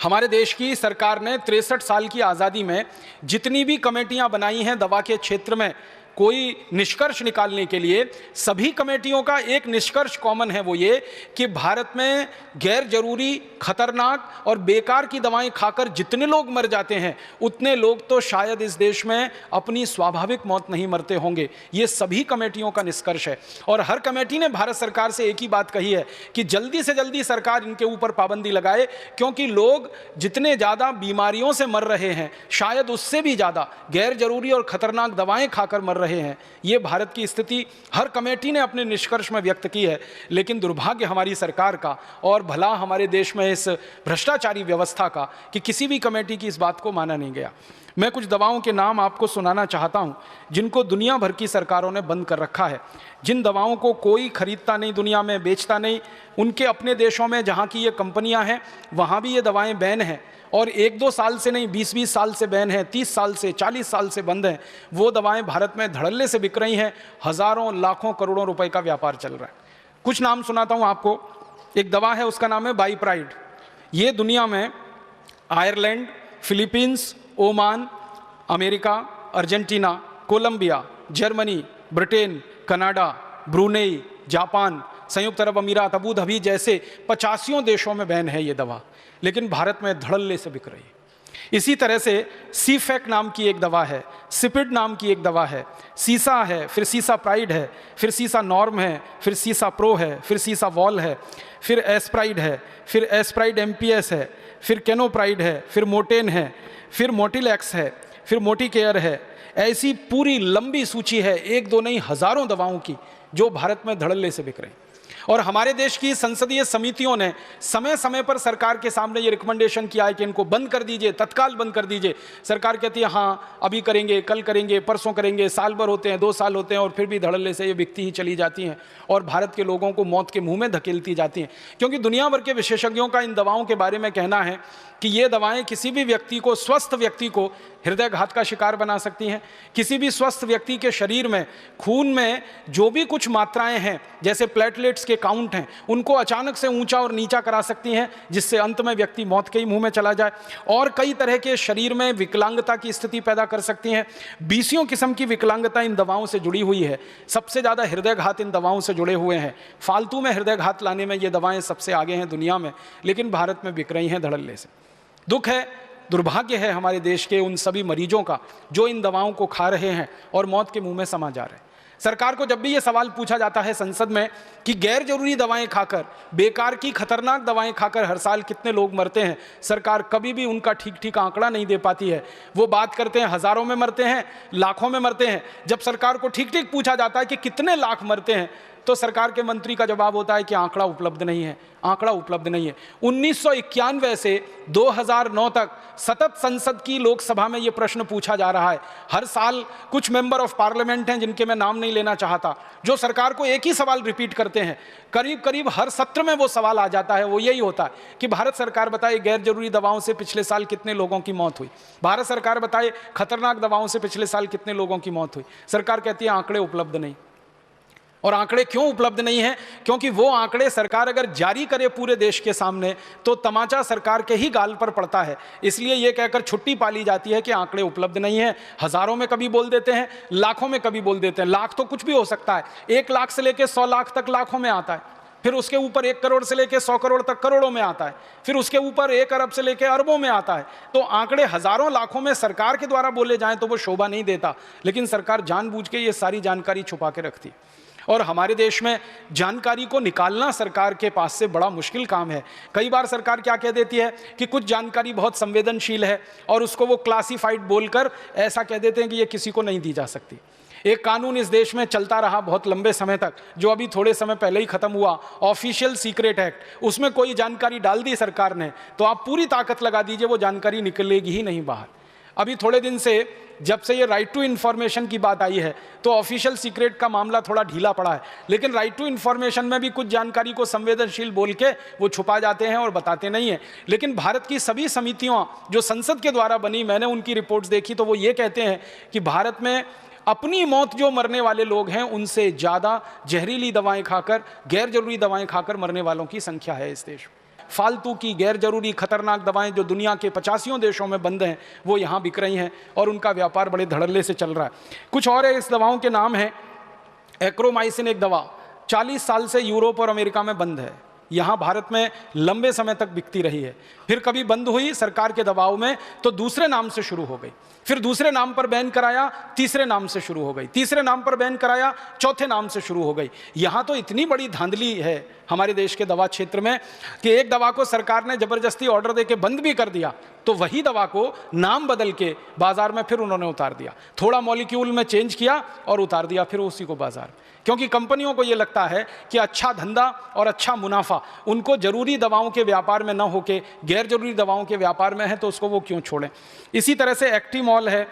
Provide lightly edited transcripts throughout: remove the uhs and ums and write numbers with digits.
हमारे देश की सरकार ने 63 साल की आज़ादी में जितनी भी कमेटियां बनाई हैं दवा के क्षेत्र में कोई निष्कर्ष निकालने के लिए, सभी कमेटियों का एक निष्कर्ष कॉमन है, वो ये कि भारत में गैर जरूरी, खतरनाक और बेकार की दवाएं खाकर जितने लोग मर जाते हैं उतने लोग तो शायद इस देश में अपनी स्वाभाविक मौत नहीं मरते होंगे। ये सभी कमेटियों का निष्कर्ष है और हर कमेटी ने भारत सरकार से एक ही बात कही है कि जल्दी से जल्दी सरकार इनके ऊपर पाबंदी लगाए, क्योंकि लोग जितने ज़्यादा बीमारियों से मर रहे हैं शायद उससे भी ज़्यादा गैर जरूरी और खतरनाक दवाएं खाकर मर रहे हैं। ये भारत की स्थिति हर कमेटी ने अपने निष्कर्ष में व्यक्त की है। लेकिन दुर्भाग्य हमारी सरकार का और भला हमारे देश में इस भ्रष्टाचारी व्यवस्था का कि किसी भी कमेटी की इस बात को माना नहीं गया। मैं कुछ दवाओं के नाम आपको सुनाना चाहता हूं जिनको दुनिया भर की सरकारों ने बंद कर रखा है, जिन दवाओं को कोई खरीदता नहीं, दुनिया में बेचता नहीं। उनके अपने देशों में जहां की ये कंपनियां हैं वहां भी ये दवाएं बैन हैं और 1-2 साल से नहीं, 20-20 साल से बैन है, 30 साल से, 40 साल से बंद हैं। वो दवाएं भारत में धड़ल्ले से बिक रही हैं, हज़ारों लाखों करोड़ों रुपए का व्यापार चल रहा है। कुछ नाम सुनाता हूं आपको। एक दवा है, उसका नाम है बाईप्राइड। ये दुनिया में Ireland, Philippines, Oman, America, Argentina, Colombia, Germany, Britain, Canada, Brunei, Japan, संयुक्त अरब अमीरात, अबू धाबी जैसे 85 देशों में बैन है ये दवा, लेकिन भारत में धड़ल्ले से बिक रही है। इसी तरह से सीफेक नाम की एक दवा है, सिपिड नाम की एक दवा है, सीसा है, फिर सीसा प्राइड है, फिर सीसा नॉर्म है, फिर सीसा प्रो है, फिर सीसा वॉल है, फिर एस्प्राइड है, फिर एस्प्राइड एमपीएस है, फिर केनोप्राइड है, फिर मोटेन है, फिर मोटिलैक्स है, फिर मोटिकेयर है। ऐसी पूरी लंबी सूची है, 1-2 नहीं, हज़ारों दवाओं की जो भारत में धड़ल्ले से बिक रही। और हमारे देश की संसदीय समितियों ने समय समय पर सरकार के सामने ये रिकमेंडेशन किया है कि इनको बंद कर दीजिए, तत्काल बंद कर दीजिए। सरकार कहती है हाँ अभी करेंगे, कल करेंगे, परसों करेंगे, साल भर होते हैं, 2 साल होते हैं और फिर भी धड़ल्ले से ये बिकती ही चली जाती हैं और भारत के लोगों को मौत के मुंह में धकेलती जाती हैं। क्योंकि दुनिया भर के विशेषज्ञों का इन दवाओं के बारे में कहना है कि ये दवाएं किसी भी व्यक्ति को, स्वस्थ व्यक्ति को हृदयघात का शिकार बना सकती हैं। किसी भी स्वस्थ व्यक्ति के शरीर में, खून में जो भी कुछ मात्राएं हैं, जैसे प्लेटलेट्स के काउंट हैं, उनको अचानक से ऊंचा और नीचा करा सकती हैं, जिससे अंत में व्यक्ति मौत के ही मुंह में चला जाए। और कई तरह के शरीर में विकलांगता की स्थिति पैदा कर सकती हैं। 20 किस्म की विकलांगता इन दवाओं से जुड़ी हुई है। सबसे ज़्यादा हृदयघात इन दवाओं से जुड़े हुए हैं। फालतू में हृदयघात लाने में ये दवाएं सबसे आगे हैं दुनिया में, लेकिन भारत में बिक रही हैं धड़ल्ले से। दुख है, दुर्भाग्य है हमारे देश के उन सभी मरीजों का जो इन दवाओं को खा रहे हैं और मौत के मुंह में समा जा रहे हैं। सरकार को जब भी ये सवाल पूछा जाता है संसद में कि गैर जरूरी दवाएं खाकर, बेकार की खतरनाक दवाएं खाकर हर साल कितने लोग मरते हैं, सरकार कभी भी उनका ठीक ठीक आंकड़ा नहीं दे पाती है। वो बात करते हैं हज़ारों में मरते हैं, लाखों में मरते हैं। जब सरकार को ठीक ठीक पूछा जाता है कि कितने लाख मरते हैं, तो सरकार के मंत्री का जवाब होता है कि आंकड़ा उपलब्ध नहीं है, आंकड़ा उपलब्ध नहीं है। 1991 से 2009 तक सतत संसद की लोकसभा में यह प्रश्न पूछा जा रहा है। हर साल कुछ मेंबर ऑफ पार्लियामेंट हैं जिनके मैं नाम नहीं लेना चाहता, जो सरकार को एक ही सवाल रिपीट करते हैं। करीब करीब हर सत्र में वो सवाल आ जाता है, वो यही होता है कि भारत सरकार बताए गैर जरूरी दवाओं से पिछले साल कितने लोगों की मौत हुई, भारत सरकार बताए खतरनाक दवाओं से पिछले साल कितने लोगों की मौत हुई। सरकार कहती है आंकड़े उपलब्ध नहीं। और आंकड़े क्यों उपलब्ध नहीं हैं? क्योंकि वो आंकड़े सरकार अगर जारी करे पूरे देश के सामने तो तमाचा सरकार के ही गाल पर पड़ता है। इसलिए ये कहकर छुट्टी पाली जाती है कि आंकड़े उपलब्ध नहीं है। हज़ारों में कभी बोल देते हैं, लाखों में कभी बोल देते हैं। लाख तो कुछ भी हो सकता है, 1 लाख से लेकर 100 लाख तक लाखों में आता है, फिर उसके ऊपर 1 करोड़ से लेकर 100 करोड़ तक करोड़ों में आता है, फिर उसके ऊपर 1 अरब से लेकर अरबों में आता है। तो आंकड़े हज़ारों लाखों में सरकार के द्वारा बोले जाएं तो वो शोभा नहीं देता, लेकिन सरकार जानबूझ के ये सारी जानकारी छुपा के रखती है। और हमारे देश में जानकारी को निकालना सरकार के पास से बड़ा मुश्किल काम है। कई बार सरकार क्या कह देती है कि कुछ जानकारी बहुत संवेदनशील है और उसको वो क्लासिफाइड बोलकर ऐसा कह देते हैं कि ये किसी को नहीं दी जा सकती। एक कानून इस देश में चलता रहा बहुत लंबे समय तक, जो अभी थोड़े समय पहले ही खत्म हुआ, ऑफिशियल सीक्रेट एक्ट। उसमें कोई जानकारी डाल दी सरकार ने तो आप पूरी ताकत लगा दीजिए वो जानकारी निकलेगी ही नहीं बाहर। अभी थोड़े दिन से जब से ये राइट टू इन्फॉर्मेशन की बात आई है तो ऑफिशियल सीक्रेट का मामला थोड़ा ढीला पड़ा है, लेकिन राइट टू इन्फॉर्मेशन में भी कुछ जानकारी को संवेदनशील बोल के वो छुपा जाते हैं और बताते नहीं हैं। लेकिन भारत की सभी समितियां जो संसद के द्वारा बनी, मैंने उनकी रिपोर्ट्स देखी तो वो ये कहते हैं कि भारत में अपनी मौत जो मरने वाले लोग हैं उनसे ज़्यादा जहरीली दवाएं खाकर, गैर जरूरी दवाएं खाकर मरने वालों की संख्या है इस देश में। फालतू की गैर जरूरी खतरनाक दवाएं जो दुनिया के 85 देशों में बंद हैं वो यहाँ बिक रही हैं और उनका व्यापार बड़े धड़ल्ले से चल रहा है। कुछ और है, इस दवाओं के नाम है एक्रोमाइसिन, एक दवा 40 साल से यूरोप और अमेरिका में बंद है, यहाँ भारत में लंबे समय तक बिकती रही है। फिर कभी बंद हुई सरकार के दबाव में तो दूसरे नाम से शुरू हो गई, फिर दूसरे नाम पर बैन कराया, तीसरे नाम से शुरू हो गई, तीसरे नाम पर बैन कराया, चौथे नाम से शुरू हो गई। यहाँ तो इतनी बड़ी धांधली है हमारे देश के दवा क्षेत्र में कि एक दवा को सरकार ने जबरदस्ती ऑर्डर देके बंद भी कर दिया तो वही दवा को नाम बदल के बाजार में फिर उन्होंने उतार दिया, थोड़ा मॉलिक्यूल में चेंज किया और उतार दिया फिर उसी को बाजार में, क्योंकि कंपनियों को ये लगता है कि अच्छा धंधा और अच्छा मुनाफा उनको जरूरी दवाओं के व्यापार में न होके गैर जरूरी दवाओं के व्यापार में है, तो उसको वो क्यों छोड़ें। इसी तरह से एक्टिमॉल है,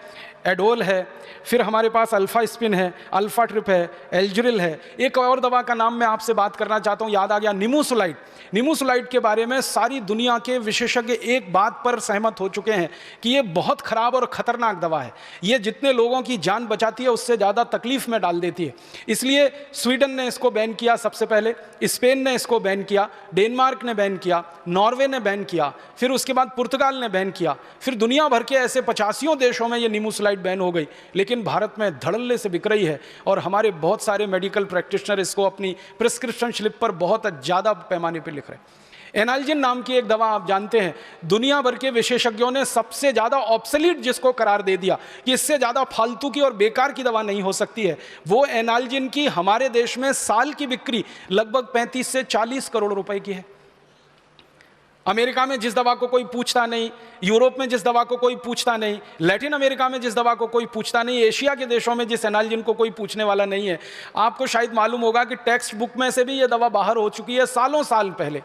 एडोल है, फिर हमारे पास अल्फा स्पिन है, अल्फा ट्रिप है, एल्जरिल है। एक और दवा का नाम मैं आपसे बात करना चाहता हूँ, याद आ गया, निमोसुलाइड। निमोसुलाइड के बारे में सारी दुनिया के विशेषज्ञ एक बात पर सहमत हो चुके हैं कि ये बहुत खराब और खतरनाक दवा है, ये जितने लोगों की जान बचाती है उससे ज़्यादा तकलीफ में डाल देती है। इसलिए स्वीडन ने इसको बैन किया सबसे पहले, स्पेन ने इसको बैन किया, डेनमार्क ने बैन किया, नॉर्वे ने बैन किया, फिर उसके बाद पुर्तगाल ने बैन किया, फिर दुनिया भर के ऐसे 85 देशों में ये निमोसुलाइड बैन हो गई। लेकिन भारत में धड़ल्ले से बिक रही है और हमारे बहुत सारे मेडिकल प्रैक्टिशनर इसको अपनी प्रिस्क्रिप्शन स्लिप पर बहुत ज़्यादा पैमाने पर लिख रहे हैं। एनाल्जिन नाम की एक दवा आप जानते हैं, दुनिया भर के विशेषज्ञों ने सबसे ज़्यादा ऑब्सोलीट जिसको करार दे दिया कि इससे ज़्यादा फालतू की और बेकार की दवा नहीं हो सकती है, वो एनाल्जिन की हमारे देश में साल की बिक्री लगभग 35 से 40 करोड़ रुपए की है। अमेरिका में जिस दवा को कोई पूछता नहीं, यूरोप में जिस दवा को कोई पूछता नहीं, लैटिन अमेरिका में जिस दवा को कोई पूछता नहीं, एशिया के देशों में जिस एनाल्जिन को कोई पूछने वाला नहीं है, आपको शायद मालूम होगा कि टेक्स्ट बुक में से भी ये दवा बाहर हो चुकी है सालों साल पहले।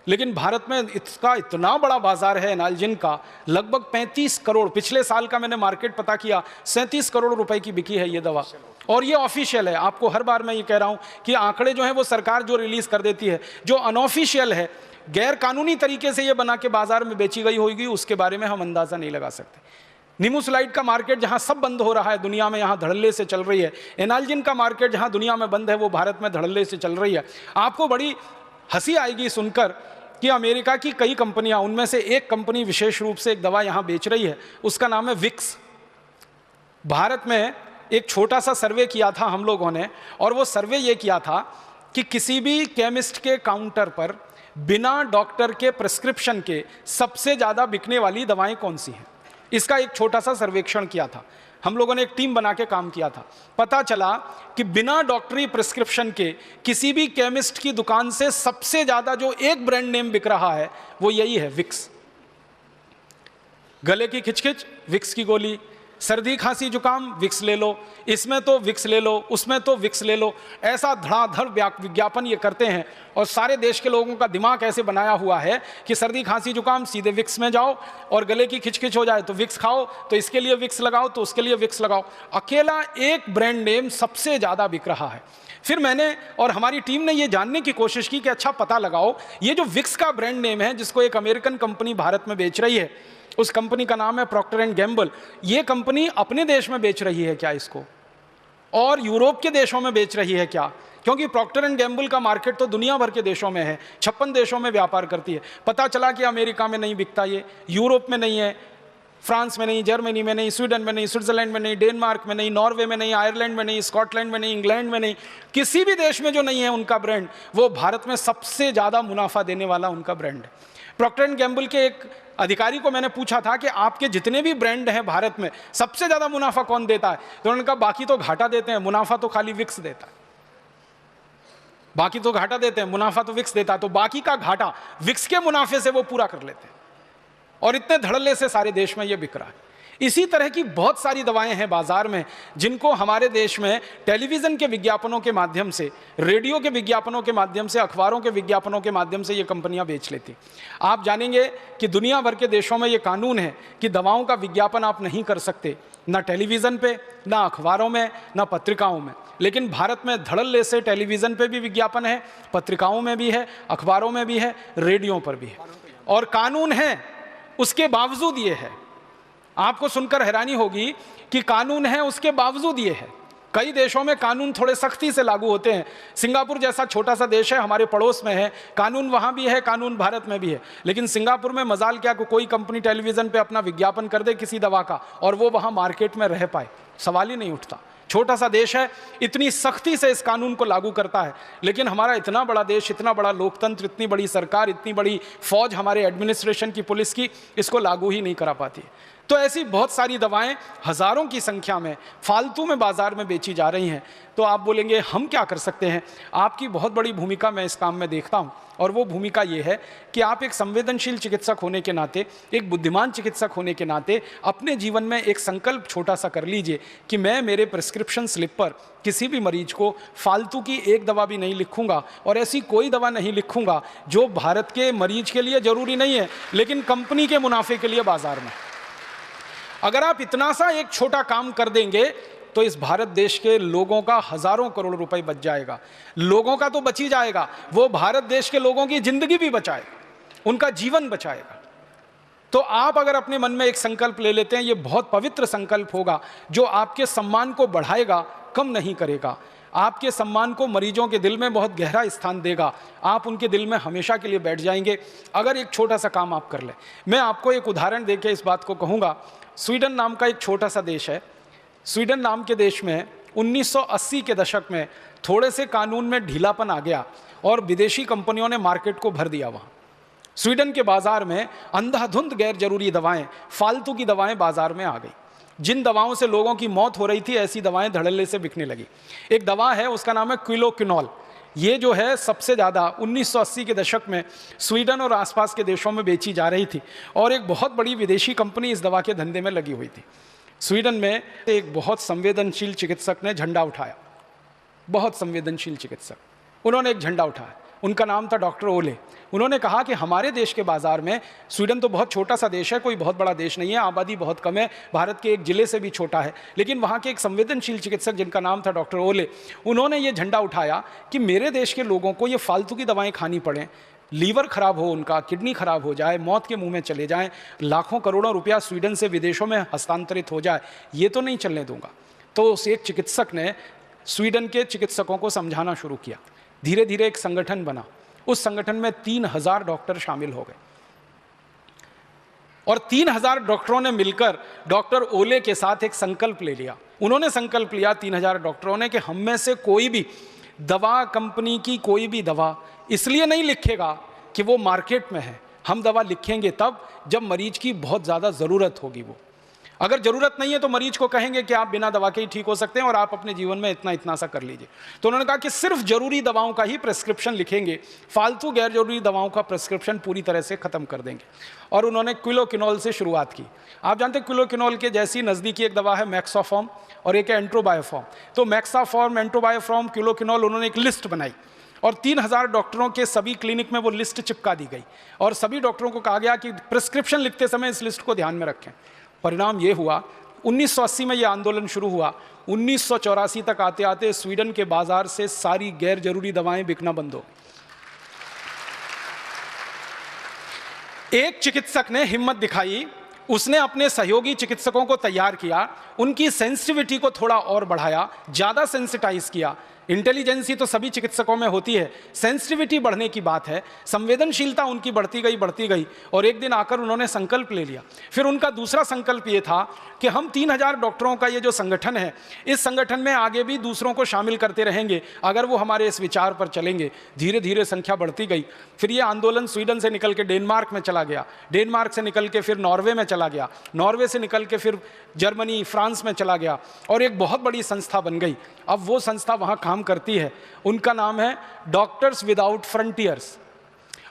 लेकिन भारत में इसका इतना बड़ा बाजार है एनाल्जिन का, लगभग 35 करोड़, पिछले साल का मैंने मार्केट पता किया 37 करोड़ रुपए की बिकी है ये दवा। और ये ऑफिशियल है, आपको हर बार मैं ये कह रहा हूँ कि आंकड़े जो हैं वो सरकार जो रिलीज कर देती है, जो अनऑफिशियल है, गैर कानूनी तरीके से ये बना के बाजार में बेची गई होगी, उसके बारे में हम अंदाजा नहीं लगा सकते। निमोसुलाइड का मार्केट जहां सब बंद हो रहा है दुनिया में, यहां धड़ल्ले से चल रही है। एनाल्जिन का मार्केट जहां दुनिया में बंद है वो भारत में धड़ल्ले से चल रही है। आपको बड़ी हंसी आएगी सुनकर कि अमेरिका की कई कंपनियां, उनमें से एक कंपनी विशेष रूप से एक दवा यहां बेच रही है, उसका नाम है विक्स। भारत में एक छोटा सा सर्वे किया था हम लोगों ने, और वो सर्वे ये किया था कि किसी भी केमिस्ट के काउंटर पर बिना डॉक्टर के प्रिस्क्रिप्शन के सबसे ज़्यादा बिकने वाली दवाएं कौन सी हैं। इसका एक छोटा सा सर्वेक्षण किया था, हम लोगों ने एक टीम बना के काम किया था। पता चला कि बिना डॉक्टरी प्रिस्क्रिप्शन के किसी भी केमिस्ट की दुकान से सबसे ज़्यादा जो एक ब्रांड नेम बिक रहा है वो यही है, विक्स। गले की खिचखिच, विक्स की गोली, सर्दी खांसी जुकाम, विक्स ले लो, इसमें तो विक्स ले लो, उसमें तो विक्स ले लो, ऐसा धड़ाधड़ विज्ञापन ये करते हैं। और सारे देश के लोगों का दिमाग ऐसे बनाया हुआ है कि सर्दी खांसी जुकाम सीधे विक्स में जाओ, और गले की खिचखिच हो जाए तो विक्स खाओ, तो इसके लिए विक्स लगाओ, तो उसके लिए विक्स लगाओ। अकेला एक ब्रांड नेम सबसे ज़्यादा बिक रहा है। फिर मैंने और हमारी टीम ने ये जानने की कोशिश की कि अच्छा पता लगाओ, ये जो विक्स का ब्रांड नेम है जिसको एक अमेरिकन कंपनी भारत में बेच रही है, उस कंपनी का नाम है प्रॉक्टर एंड गैम्बल, ये कंपनी अपने देश में बेच रही है क्या इसको, और यूरोप के देशों में बेच रही है क्या? क्योंकि प्रॉक्टर एंड गैम्बल का मार्केट तो दुनिया भर के देशों में है, 56 देशों में व्यापार करती है। पता चला कि अमेरिका में नहीं बिकता, ये यूरोप में नहीं है, फ्रांस में नहीं, जर्मनी में नहीं, स्वीडन में नहीं, स्विट्जरलैंड में नहीं, डेनमार्क में नहीं, नॉर्वे में नहीं, आयरलैंड में नहीं, स्कॉटलैंड में नहीं, इंग्लैंड में नहीं, किसी भी देश में जो नहीं है उनका ब्रांड, वो भारत में सबसे ज़्यादा मुनाफा देने वाला उनका ब्रांड है। प्रॉक्टर एंड गैम्बल के एक अधिकारी को मैंने पूछा था कि आपके जितने भी ब्रांड हैं भारत में सबसे ज़्यादा मुनाफा कौन देता है, तो उन्होंने कहा बाकी तो घाटा देते हैं, मुनाफा तो खाली विक्स देता है। बाकी तो घाटा देते हैं, मुनाफा तो विक्स देता है, तो बाकी का घाटा विक्स के मुनाफे से वो पूरा कर लेते हैं, और इतने धड़ल्ले से सारे देश में ये बिक रहा है। इसी तरह की बहुत सारी दवाएं हैं बाजार में जिनको हमारे देश में टेलीविज़न के विज्ञापनों के माध्यम से, रेडियो के विज्ञापनों के माध्यम से, अखबारों के विज्ञापनों के माध्यम से ये कंपनियां बेच लेती। आप जानेंगे कि दुनिया भर के देशों में ये कानून है कि दवाओं का विज्ञापन आप नहीं कर सकते, ना टेलीविज़न पे, ना अखबारों में, ना पत्रिकाओं में। लेकिन भारत में धड़ल्ले से टेलीविज़न पे भी विज्ञापन है, पत्रिकाओं में भी है, अखबारों में भी है, रेडियो पर भी है, और कानून है, उसके बावजूद ये है। आपको सुनकर हैरानी होगी कि कानून है उसके बावजूद ये है। कई देशों में कानून थोड़े सख्ती से लागू होते हैं। सिंगापुर जैसा छोटा सा देश है, हमारे पड़ोस में है, कानून वहाँ भी है, कानून भारत में भी है। लेकिन सिंगापुर में मजाल क्या कि कोई कंपनी टेलीविज़न पे अपना विज्ञापन कर दे किसी दवा का और वो वहाँ मार्केट में रह पाए, सवाल ही नहीं उठता। छोटा सा देश है, इतनी सख्ती से इस कानून को लागू करता है। लेकिन हमारा इतना बड़ा देश, इतना बड़ा लोकतंत्र, इतनी बड़ी सरकार, इतनी बड़ी फौज हमारे एडमिनिस्ट्रेशन की, पुलिस की, इसको लागू ही नहीं करा पाती। तो ऐसी बहुत सारी दवाएं हज़ारों की संख्या में फालतू में बाज़ार में बेची जा रही हैं। तो आप बोलेंगे हम क्या कर सकते हैं? आपकी बहुत बड़ी भूमिका मैं इस काम में देखता हूं, और वो भूमिका ये है कि आप एक संवेदनशील चिकित्सक होने के नाते, एक बुद्धिमान चिकित्सक होने के नाते अपने जीवन में एक संकल्प छोटा सा कर लीजिए कि मैं मेरे प्रिस्क्रिप्शन स्लिप पर किसी भी मरीज को फालतू की एक दवा भी नहीं लिखूंगा, और ऐसी कोई दवा नहीं लिखूंगा जो भारत के मरीज के लिए ज़रूरी नहीं है लेकिन कंपनी के मुनाफे के लिए बाजार में। अगर आप इतना सा एक छोटा काम कर देंगे तो इस भारत देश के लोगों का हजारों करोड़ रुपए बच जाएगा। लोगों का तो बच ही जाएगा, वो भारत देश के लोगों की जिंदगी भी बचाएगा, उनका जीवन बचाएगा। तो आप अगर अपने मन में एक संकल्प ले लेते हैं, ये बहुत पवित्र संकल्प होगा जो आपके सम्मान को बढ़ाएगा, कम नहीं करेगा। आपके सम्मान को मरीजों के दिल में बहुत गहरा स्थान देगा, आप उनके दिल में हमेशा के लिए बैठ जाएंगे अगर एक छोटा सा काम आप कर लें। मैं आपको एक उदाहरण देके इस बात को कहूँगा। स्वीडन नाम का एक छोटा सा देश है। स्वीडन नाम के देश में 1980 के दशक में थोड़े से कानून में ढीलापन आ गया और विदेशी कंपनियों ने मार्केट को भर दिया। वहाँ स्वीडन के बाज़ार में अंधाधुंध गैर जरूरी दवाएं, फालतू की दवाएं बाज़ार में आ गई। जिन दवाओं से लोगों की मौत हो रही थी, ऐसी दवाएं धड़ल्ले से बिकने लगी। एक दवा है, उसका नाम है क्विलोक्विनोल। ये जो है सबसे ज़्यादा 1980 के दशक में स्वीडन और आसपास के देशों में बेची जा रही थी, और एक बहुत बड़ी विदेशी कंपनी इस दवा के धंधे में लगी हुई थी। स्वीडन में एक बहुत संवेदनशील चिकित्सक ने झंडा उठाया, बहुत संवेदनशील चिकित्सक, उन्होंने एक झंडा उठाया। उनका नाम था डॉक्टर ओले। उन्होंने कहा कि हमारे देश के बाज़ार में, स्वीडन तो बहुत छोटा सा देश है, कोई बहुत बड़ा देश नहीं है, आबादी बहुत कम है, भारत के एक ज़िले से भी छोटा है, लेकिन वहाँ के एक संवेदनशील चिकित्सक जिनका नाम था डॉक्टर ओले, उन्होंने ये झंडा उठाया कि मेरे देश के लोगों को ये फालतू की दवाएँ खानी पड़ें, लीवर खराब हो उनका, किडनी खराब हो जाए, मौत के मुंह में चले जाएं, लाखों करोड़ों रुपया स्वीडन से विदेशों में हस्तांतरित हो जाए, ये तो नहीं चलने दूंगा। तो उस एक चिकित्सक ने स्वीडन के चिकित्सकों को समझाना शुरू किया। धीरे धीरे एक संगठन बना। उस संगठन में 3000 डॉक्टर शामिल हो गए, और 3000 डॉक्टरों ने मिलकर डॉक्टर ओले के साथ एक संकल्प ले लिया। उन्होंने संकल्प लिया 3000 डॉक्टरों ने कि हम में से कोई भी दवा कंपनी की कोई भी दवा इसलिए नहीं लिखेगा कि वो मार्केट में है। हम दवा लिखेंगे तब जब मरीज की बहुत ज़्यादा ज़रूरत होगी। वो अगर ज़रूरत नहीं है तो मरीज को कहेंगे कि आप बिना दवा के ही ठीक हो सकते हैं और आप अपने जीवन में इतना इतना सा कर लीजिए। तो उन्होंने कहा कि सिर्फ ज़रूरी दवाओं का ही प्रेस्क्रिप्शन लिखेंगे, फालतू गैर जरूरी दवाओं का प्रेस्क्रिप्शन पूरी तरह से ख़त्म कर देंगे। और उन्होंने क्विलोक्विनोल से शुरुआत की। आप जानते हैं क्विलोक्विनोल के जैसी नज़दीकी एक दवा है मैक्साफॉर्म, और एक है एंट्रोबायोफॉर्म। तो मैक्साफॉर्म, एंट्रोबायोफॉर्म, क्विलोक्विनोल, उन्होंने एक लिस्ट बनाई और 3000 डॉक्टरों के सभी क्लिनिक में वो लिस्ट चिपका दी गई, और सभी डॉक्टरों को कहा गया कि प्रिस्क्रिप्शन लिखते समय इस लिस्ट को ध्यान में रखें। परिणाम ये हुआ, 1980 में ये आंदोलन शुरू हुआ, 1984 तक आते आते स्वीडन के बाजार से सारी गैर जरूरी दवाएं बिकना बंद हो गई। एक चिकित्सक ने हिम्मत दिखाई, उसने अपने सहयोगी चिकित्सकों को तैयार किया, उनकी सेंसिटिविटी को थोड़ा और बढ़ाया, ज़्यादा सेंसिटाइज किया। इंटेलिजेंसी तो सभी चिकित्सकों में होती है, सेंसिटिविटी बढ़ने की बात है, संवेदनशीलता उनकी बढ़ती गई, और एक दिन आकर उन्होंने संकल्प ले लिया। फिर उनका दूसरा संकल्प ये था कि हम 3000 डॉक्टरों का ये जो संगठन है, इस संगठन में आगे भी दूसरों को शामिल करते रहेंगे अगर वो हमारे इस विचार पर चलेंगे। धीरे धीरे संख्या बढ़ती गई। फिर ये आंदोलन स्वीडन से निकल के डेनमार्क में चला गया, डेनमार्क से निकल के फिर नॉर्वे में चला गया, नॉर्वे से निकल के फिर जर्मनी, फ्रांस में चला गया, और एक बहुत बड़ी संस्था बन गई। अब वो संस्था वहाँ काम करती है, उनका नाम है डॉक्टर्स विदाउट फ्रंटियर्स।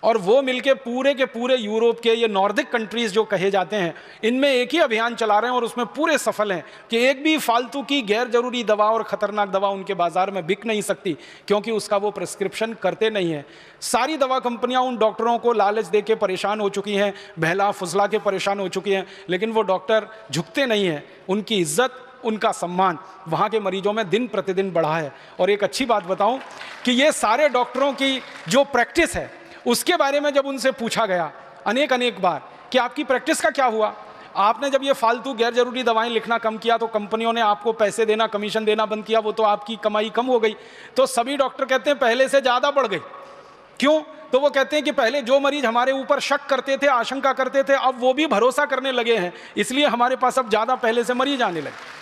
और वो मिलके पूरे के पूरे यूरोप के ये नॉर्डिक कंट्रीज जो कहे जाते हैं, इनमें एक ही अभियान चला रहे हैं और उसमें पूरे सफल हैं कि एक भी फालतू की गैर जरूरी दवा और खतरनाक दवा उनके बाजार में बिक नहीं सकती, क्योंकि उसका वो प्रिस्क्रिप्शन करते नहीं है। सारी दवा कंपनियां उन डॉक्टरों को लालच दे के परेशान हो चुकी हैं, बहला फुसला के परेशान हो चुकी हैं, लेकिन वो डॉक्टर झुकते नहीं हैं। उनकी इज्जत, उनका सम्मान वहाँ के मरीजों में दिन प्रतिदिन बढ़ा है। और एक अच्छी बात बताऊं कि ये सारे डॉक्टरों की जो प्रैक्टिस है, उसके बारे में जब उनसे पूछा गया अनेक बार कि आपकी प्रैक्टिस का क्या हुआ, आपने जब ये फालतू गैर जरूरी दवाएं लिखना कम किया तो कंपनियों ने आपको पैसे देना, कमीशन देना बंद किया, वो तो आपकी कमाई कम हो गई। तो सभी डॉक्टर कहते हैं पहले से ज़्यादा बढ़ गई। क्यों? तो वो कहते हैं कि पहले जो मरीज हमारे ऊपर शक करते थे, आशंका करते थे, अब वो भी भरोसा करने लगे हैं, इसलिए हमारे पास अब ज़्यादा पहले से मरीज आने लगे।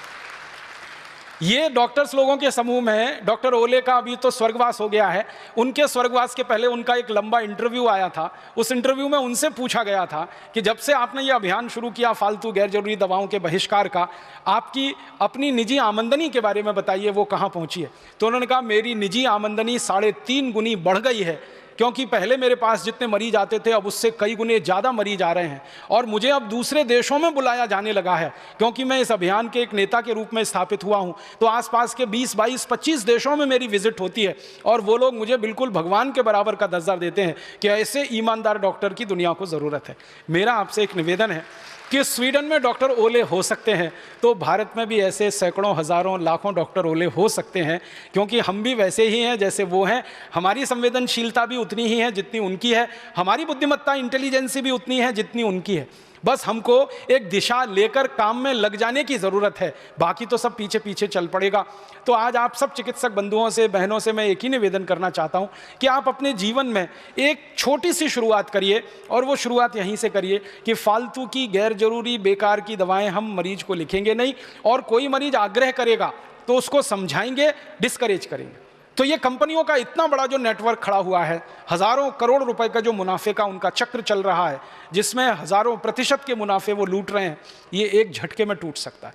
ये डॉक्टर्स लोगों के समूह में डॉक्टर ओले का अभी तो स्वर्गवास हो गया है, उनके स्वर्गवास के पहले उनका एक लंबा इंटरव्यू आया था। उस इंटरव्यू में उनसे पूछा गया था कि जब से आपने ये अभियान शुरू किया फालतू गैर जरूरी दवाओं के बहिष्कार का, आपकी अपनी निजी आमदनी के बारे में बताइए, वो कहाँ पहुँची है। तो उन्होंने कहा मेरी निजी आमदनी 3.5 गुनी बढ़ गई है, क्योंकि पहले मेरे पास जितने मरीज आते थे अब उससे कई गुने ज़्यादा मरीज आ रहे हैं, और मुझे अब दूसरे देशों में बुलाया जाने लगा है, क्योंकि मैं इस अभियान के एक नेता के रूप में स्थापित हुआ हूं। तो आसपास के 20, 22, 25 देशों में मेरी विजिट होती है, और वो लोग मुझे बिल्कुल भगवान के बराबर का दर्जा देते हैं कि ऐसे ईमानदार डॉक्टर की दुनिया को ज़रूरत है। मेरा आपसे एक निवेदन है कि स्वीडन में डॉक्टर ओले हो सकते हैं तो भारत में भी ऐसे सैकड़ों, हज़ारों, लाखों डॉक्टर ओले हो सकते हैं, क्योंकि हम भी वैसे ही हैं जैसे वो हैं। हमारी संवेदनशीलता भी उतनी ही है जितनी उनकी है, हमारी बुद्धिमत्ता, इंटेलिजेंसी भी उतनी है जितनी उनकी है। बस हमको एक दिशा लेकर काम में लग जाने की ज़रूरत है, बाकी तो सब पीछे पीछे चल पड़ेगा। तो आज आप सब चिकित्सक बंधुओं से, बहनों से मैं एक ही निवेदन करना चाहता हूं कि आप अपने जीवन में एक छोटी सी शुरुआत करिए, और वो शुरुआत यहीं से करिए कि फालतू की, गैर जरूरी, बेकार की दवाएं हम मरीज को लिखेंगे नहीं, और कोई मरीज आग्रह करेगा तो उसको समझाएंगे, डिस्करेज करेंगे। तो ये कंपनियों का इतना बड़ा जो नेटवर्क खड़ा हुआ है, हज़ारों करोड़ रुपए का जो मुनाफे का उनका चक्र चल रहा है, जिसमें हज़ारों प्रतिशत के मुनाफे वो लूट रहे हैं, ये एक झटके में टूट सकता है।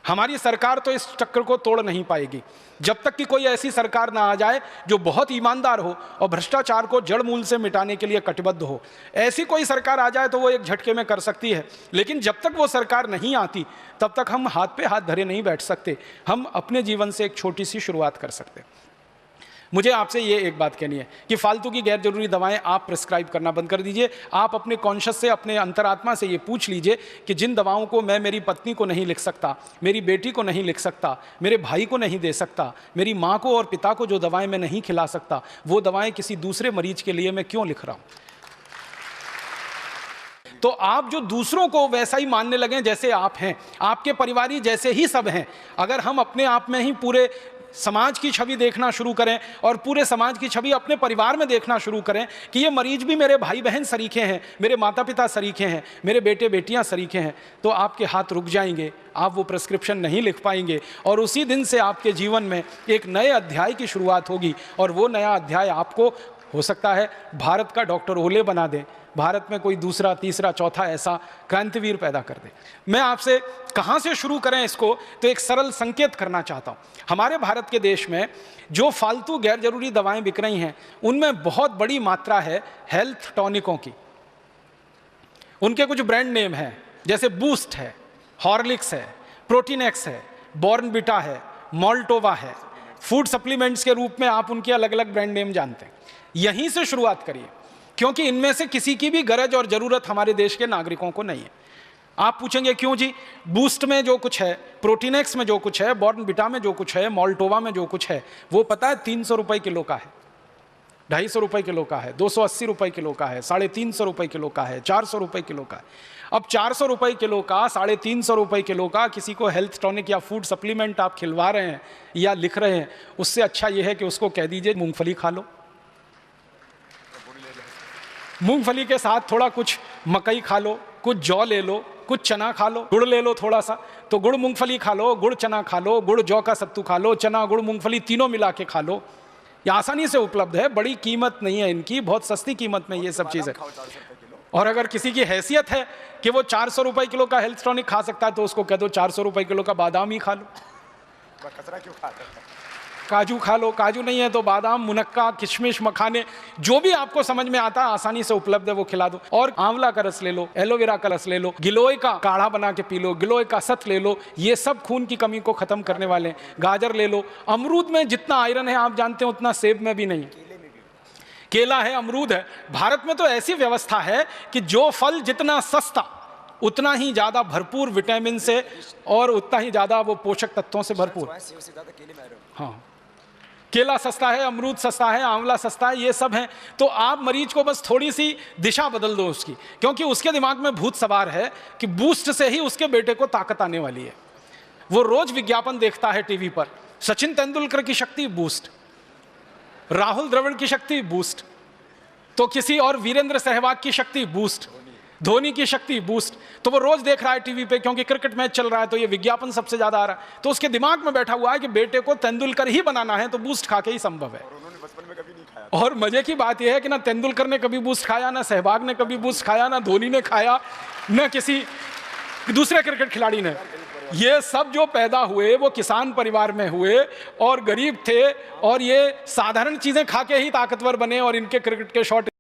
हमारी सरकार तो इस चक्र को तोड़ नहीं पाएगी जब तक कि कोई ऐसी सरकार ना आ जाए जो बहुत ईमानदार हो और भ्रष्टाचार को जड़ मूल से मिटाने के लिए कटिबद्ध हो। ऐसी कोई सरकार आ जाए तो वो एक झटके में कर सकती है, लेकिन जब तक वो सरकार नहीं आती तब तक हम हाथ पे हाथ धरे नहीं बैठ सकते। हम अपने जीवन से एक छोटी सी शुरुआत कर सकते हैं। मुझे आपसे ये एक बात कहनी है कि फालतू की गैर जरूरी दवाएं आप प्रिस्क्राइब करना बंद कर दीजिए। आप अपने कॉन्शियस से, अपने अंतरात्मा से ये पूछ लीजिए कि जिन दवाओं को मैं मेरी पत्नी को नहीं लिख सकता, मेरी बेटी को नहीं लिख सकता, मेरे भाई को नहीं दे सकता, मेरी माँ को और पिता को जो दवाएं मैं नहीं खिला सकता, वो दवाएं किसी दूसरे मरीज के लिए मैं क्यों लिख रहा हूँ। तो आप जो दूसरों को वैसा ही मानने लगे जैसे आप हैं, आपके परिवारी जैसे ही सब हैं। अगर हम अपने आप में ही पूरे समाज की छवि देखना शुरू करें और पूरे समाज की छवि अपने परिवार में देखना शुरू करें कि ये मरीज भी मेरे भाई बहन सरीखे हैं, मेरे माता पिता सरीखे हैं, मेरे बेटे बेटियां सरीखे हैं, तो आपके हाथ रुक जाएंगे, आप वो प्रिस्क्रिप्शन नहीं लिख पाएंगे, और उसी दिन से आपके जीवन में एक नए अध्याय की शुरुआत होगी। और वो नया अध्याय आपको हो सकता है भारत का डॉक्टर ओले बना दे, भारत में कोई दूसरा, तीसरा, चौथा ऐसा क्रांतिवीर पैदा कर दे। मैं आपसे कहाँ से शुरू करें इसको, तो एक सरल संकेत करना चाहता हूँ। हमारे भारत के देश में जो फालतू गैर जरूरी दवाएं बिक रही हैं उनमें बहुत बड़ी मात्रा है हेल्थ टॉनिकों की। उनके कुछ ब्रांड नेम हैं, जैसे बूस्ट है, हॉर्लिक्स है, प्रोटीनेक्स है, बॉर्नविटा है, मॉल्टोवा है। फूड सप्लीमेंट्स के रूप में आप उनके अलग अलग ब्रांड नेम जानते हैं। यहीं से शुरुआत करिए, क्योंकि इनमें से किसी की भी गरज और ज़रूरत हमारे देश के नागरिकों को नहीं है। आप पूछेंगे क्यों जी? बूस्ट में जो कुछ है, प्रोटीनेक्स में जो कुछ है, बॉर्नविटा में जो कुछ है, मॉल्टोवा में जो कुछ है, वो पता है 300 रुपये किलो का है, 250 रुपये किलो का है, 280 रुपये किलो का है, 350 रुपये किलो का है, 400 रुपये किलो का है। अब 400 रुपये किलो का, 350 रुपये किलो का किसी को हेल्थ टॉनिक या फूड सप्लीमेंट आप खिलवा रहे हैं या लिख रहे हैं, उससे अच्छा ये है कि उसको कह दीजिए मूंगफली खा लो, मूंगफली के साथ थोड़ा कुछ मकई खा लो, कुछ जौ ले लो, कुछ चना खा लो, गुड़ ले लो थोड़ा सा, तो गुड़ मूंगफली खा लो, गुड़ चना खा लो, गुड़ जौ का सत्तू खा लो, चना गुड़ मूंगफली तीनों मिला के खा लो। ये आसानी से उपलब्ध है, बड़ी कीमत नहीं है इनकी, बहुत सस्ती कीमत में ये सब चीज़ है। और अगर किसी की हैसियत है कि वो 400 रुपये किलो का हेल्थ टॉनिक खा सकता है तो उसको कह दो 400 रुपये किलो का बादाम ही खा लो। कचरा क्यों खाता है? काजू खा लो, काजू नहीं है तो बादाम, मुनक्का, किशमिश, मखाने, जो भी आपको समझ में आता है आसानी से उपलब्ध है वो खिला दो। और आंवला का रस ले लो, एलोवेरा का रस ले लो, गिलोय का काढ़ा बना के पी लो, गिलोय का सत ले लो, ये सब खून की कमी को खत्म करने वाले हैं। गाजर ले लो, अमरूद में जितना आयरन है आप जानते हैं उतना सेब में भी नहीं। केला है, अमरूद है। भारत में तो ऐसी व्यवस्था है कि जो फल जितना सस्ता उतना ही ज्यादा भरपूर विटामिन से और उतना ही ज्यादा वो पोषक तत्वों से भरपूर। हाँ, केला सस्ता है, अमरूद सस्ता है, आंवला सस्ता है, ये सब हैं। तो आप मरीज को बस थोड़ी सी दिशा बदल दो उसकी, क्योंकि उसके दिमाग में भूत सवार है कि बूस्ट से ही उसके बेटे को ताकत आने वाली है। वो रोज विज्ञापन देखता है टीवी पर, सचिन तेंदुलकर की शक्ति बूस्ट, राहुल द्रविड़ की शक्ति बूस्ट, तो किसी और वीरेंद्र सहवाग की शक्ति बूस्ट, धोनी की शक्ति बूस्ट। तो वो रोज देख रहा है टीवी पे, क्योंकि क्रिकेट मैच चल रहा है तो ये विज्ञापन सबसे ज्यादा आ रहा है। तो उसके दिमाग में बैठा हुआ है कि बेटे को तेंदुलकर ही बनाना है, तो बूस्ट खा के ही संभव है। और उन्होंने बचपन में कभी नहीं खाया। और मजे की बात यह है कि ना तेंदुलकर ने कभी बूस्ट खाया, ना सहवाग ने कभी बूस्ट खाया, ना धोनी ने खाया, ना किसी दूसरे क्रिकेट खिलाड़ी ने। ये सब जो पैदा हुए वो किसान परिवार में हुए और गरीब थे, और ये साधारण चीजें खा के ही ताकतवर बने, और इनके क्रिकेट के शॉट